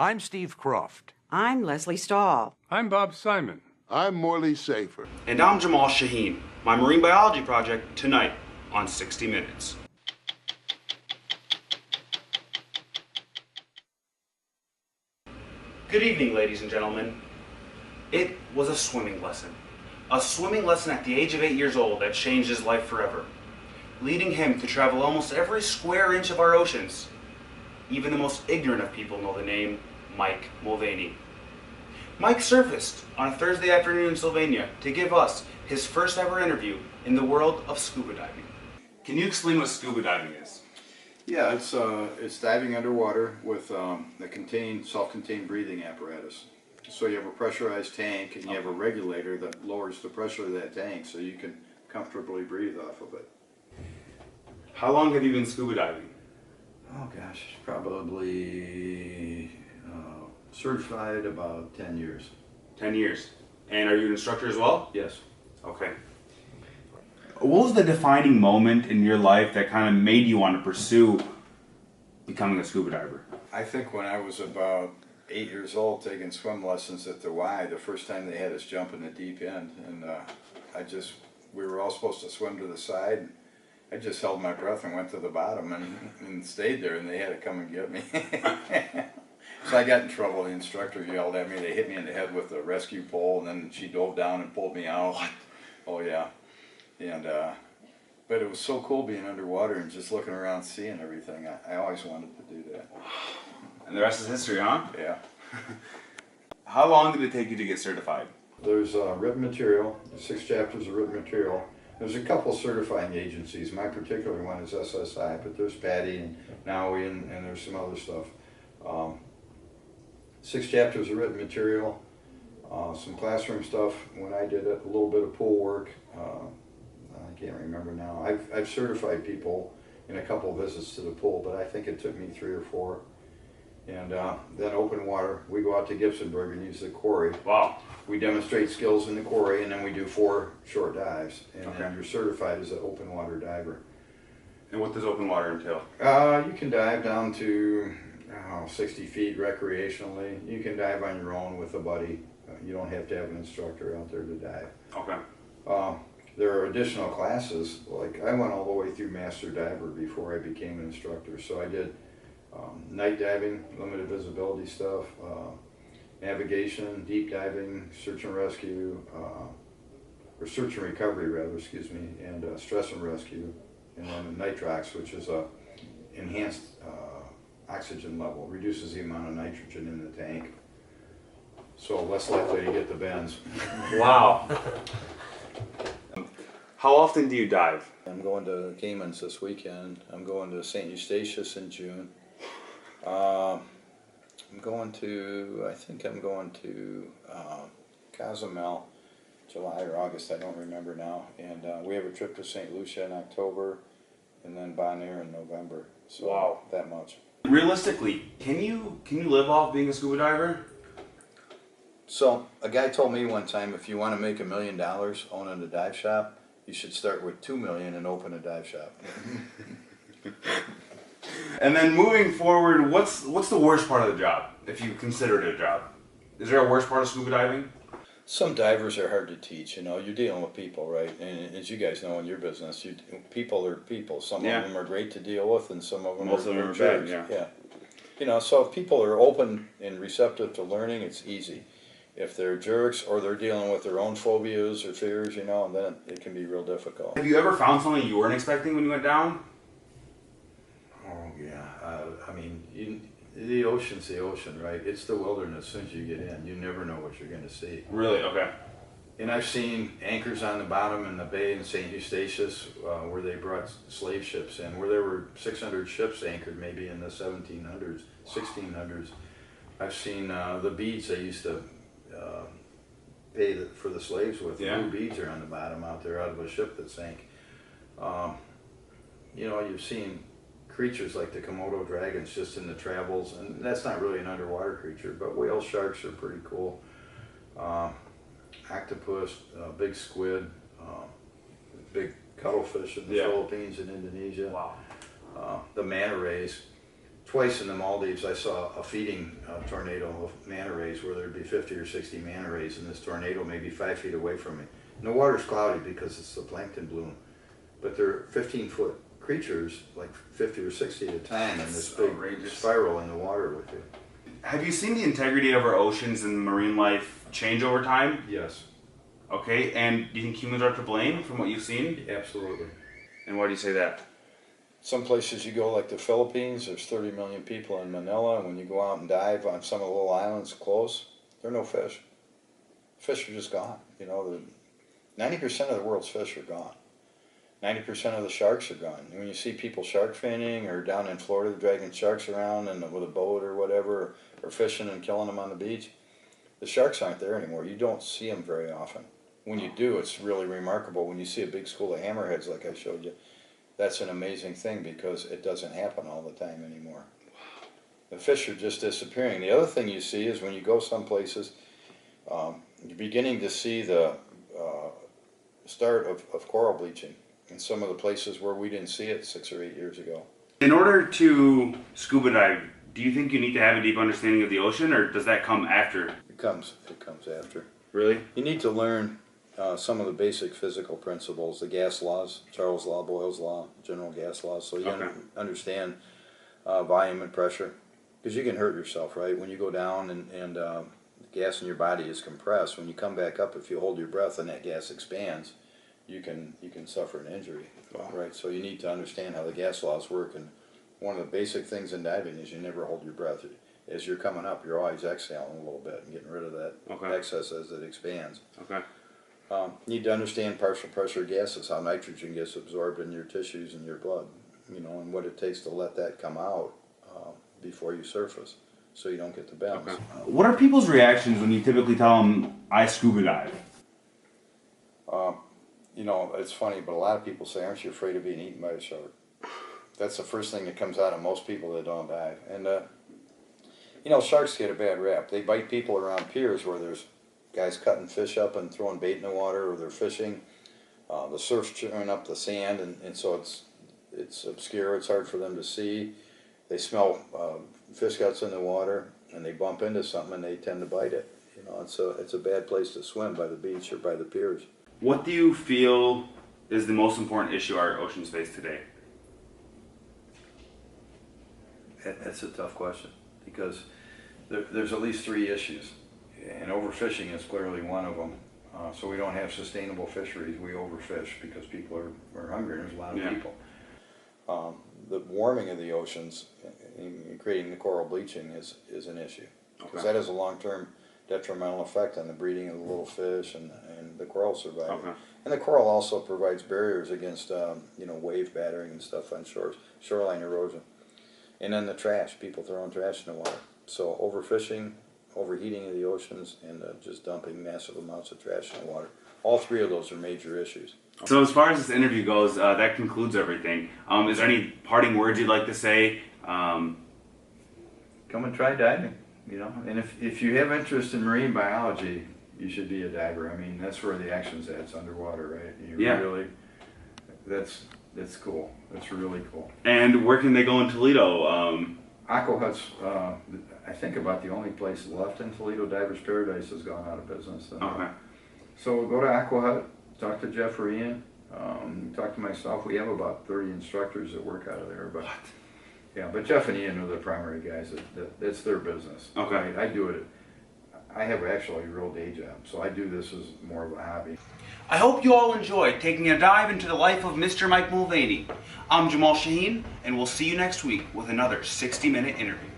I'm Steve Croft. I'm Leslie Stahl. I'm Bob Simon. I'm Morley Safer. And I'm Jamal Shaheen. My marine biology project tonight on 60 Minutes. Good evening, ladies and gentlemen. It was a swimming lesson. A swimming lesson at the age of 8 years old that changed his life forever, leading him to travel almost every square inch of our oceans. Even the most ignorant of people know the name Mike Mulvaney. Mike surfaced on a Thursday afternoon in Sylvania to give us his first ever interview in the world of scuba diving. Can you explain what scuba diving is? Yeah, it's diving underwater with a self-contained breathing apparatus. So you have a pressurized tank and you have a regulator that lowers the pressure of that tank so you can comfortably breathe off of it. How long have you been scuba diving? Oh gosh, probably certified about 10 years. 10 years. And are you an instructor as well? Yes. Okay. What was the defining moment in your life that kind of made you want to pursue becoming a scuba diver? I think when I was about 8 years old taking swim lessons at the Y, the first time they had us jump in the deep end, and we were all supposed to swim to the side. I just held my breath and went to the bottom and stayed there, and they had to come and get me. So I got in trouble. The instructor yelled at me. They hit me in the head with a rescue pole, and then she dove down and pulled me out. What? Oh yeah. And but it was so cool being underwater and just looking around, seeing everything. I always wanted to do that. And the rest is history, huh? Yeah. How long did it take you to get certified? There's written material, 6 chapters of written material. There's a couple certifying agencies. My particular one is SSI, but there's PADI and NAUI and there's some other stuff. 6 chapters of written material, some classroom stuff when I did it, a little bit of pool work. I can't remember now. I've certified people in a couple visits to the pool, but I think it took me 3 or 4. And then open water, we go out to Gibsonburg and use the quarry. Wow. We demonstrate skills in the quarry, and then we do 4 short dives. And okay. then you're certified as an open water diver. And what does open water entail? You can dive down to 60 feet recreationally. You can dive on your own with a buddy. You don't have to have an instructor out there to dive. Okay. There are additional classes. Like I went all the way through Master Diver before I became an instructor. So I did night diving, limited visibility stuff, navigation, deep diving, search and rescue, or search and recovery rather, excuse me, and stress and rescue, and then nitrox, which is a enhanced oxygen level, reduces the amount of nitrogen in the tank, so less likely to get the bends. Wow. How often do you dive? I'm going to Caymans this weekend. I'm going to St. Eustatius in June. I think I'm going to Cozumel, July or August, I don't remember now. And we have a trip to St. Lucia in October, and then Bonaire in November. So wow, that much. Realistically, can you live off being a scuba diver? So a guy told me one time, if you want to make $1 million owning a dive shop, you should start with $2 million and open a dive shop. And then moving forward, what's the worst part of the job, if you consider it a job? Is there a worst part of scuba diving? Some divers are hard to teach. You know, you're dealing with people, right? And as you guys know in your business, people are people. Some of them are great to deal with, and some of them are bad. Yeah. You know, so if people are open and receptive to learning, it's easy. If they're jerks or they're dealing with their own phobias or fears, you know, then it can be real difficult. Have you ever found something you weren't expecting when you went down? Oh yeah, I mean, the ocean's the ocean, right? It's the wilderness. As soon as you get in, you never know what you're going to see. Really? Okay. And I've seen anchors on the bottom in the bay in St. Eustatius where they brought slave ships in, where there were 600 ships anchored maybe in the 1700s, 1600s. I've seen the beads they used to pay for the slaves with. Yeah. Blue beads are on the bottom out there out of a ship that sank. You know, you've seen creatures like the Komodo dragons just in the travels, and that's not really an underwater creature, but whale sharks are pretty cool. Octopus, big squid, big cuttlefish in the Philippines and Indonesia. Wow. The manta rays, twice in the Maldives I saw a feeding tornado of manta rays where there'd be 50 or 60 manta rays, and this tornado may be 5 feet away from me. And the water's cloudy because it's the plankton bloom, but they're 15-foot creatures, like 50 or 60 at a time, in this big spiral in the water with you. Have you seen the integrity of our oceans and marine life change over time? Yes. Okay, and do you think humans are to blame from what you've seen? Absolutely. And why do you say that? Some places you go, like the Philippines, there's 30 million people in Manila, and when you go out and dive on some of the little islands close, there are no fish. Fish are just gone. You know, 90% of the world's fish are gone. 90% of the sharks are gone. When you see people shark finning or down in Florida dragging sharks around with a boat or whatever, or fishing and killing them on the beach, the sharks aren't there anymore. You don't see them very often. When you do, it's really remarkable. When you see a big school of hammerheads like I showed you, that's an amazing thing because it doesn't happen all the time anymore. The fish are just disappearing. The other thing you see is when you go some places, you're beginning to see the start of coral bleaching in some of the places where we didn't see it 6 or 8 years ago. In order to scuba dive, do you think you need to have a deep understanding of the ocean, or does that come after? It comes after. Really? You need to learn some of the basic physical principles, the gas laws, Charles' law, Boyle's law, general gas laws, so you understand volume and pressure. Because you can hurt yourself, right? When you go down and the gas in your body is compressed, when you come back up, if you hold your breath and that gas expands, you can suffer an injury, right? So you need to understand how the gas laws work, and one of the basic things in diving is you never hold your breath. As you're coming up, you're always exhaling a little bit and getting rid of that excess as it expands. Okay. You need to understand partial pressure gases, how nitrogen gets absorbed in your tissues and your blood, you know, and what it takes to let that come out before you surface, so you don't get the bends. Okay. What are people's reactions when you typically tell them, I scuba dive? You know, it's funny, but a lot of people say, aren't you afraid of being eaten by a shark? That's the first thing that comes out of most people that don't dive. And, you know, sharks get a bad rap. They bite people around piers where there's guys cutting fish up and throwing bait in the water, or they're fishing. The surf's churning up the sand, and so it's obscure, it's hard for them to see. They smell fish guts in the water, and they bump into something, and they tend to bite it. You know, it's a bad place to swim by the beach or by the piers. What do you feel is the most important issue our oceans face today? That's a tough question, because there's at least 3 issues, and overfishing is clearly one of them. So we don't have sustainable fisheries. We overfish because people are hungry, and there's a lot of people. The warming of the oceans and creating the coral bleaching is an issue, because that has a long-term detrimental effect on the breeding of the little fish and the coral surviving. And the coral also provides barriers against you know, wave battering and stuff on shores, shoreline erosion. And then the trash, people throwing trash in the water. So overfishing, overheating of the oceans, and just dumping massive amounts of trash in the water. All 3 of those are major issues. So as far as this interview goes, that concludes everything. Is there any parting words you'd like to say? Come and try diving, you know. And if you have interest in marine biology, you should be a diver. I mean, that's where the action's at. It's underwater, right? You really, that's cool. That's really cool. And where can they go in Toledo? Aquahut's, I think, about the only place left in Toledo. Divers Paradise has gone out of business. So go to Aquahut, talk to Jeff or Ian, talk to myself. We have about 30 instructors that work out of there. But yeah, but Jeff and Ian are the primary guys. That's their business. Okay. I do it. I have actually a real day job, so I do this as more of a hobby. I hope you all enjoyed taking a dive into the life of Mr. Mike Mulvaney. I'm Jamal Shaheen, and we'll see you next week with another 60-minute interview.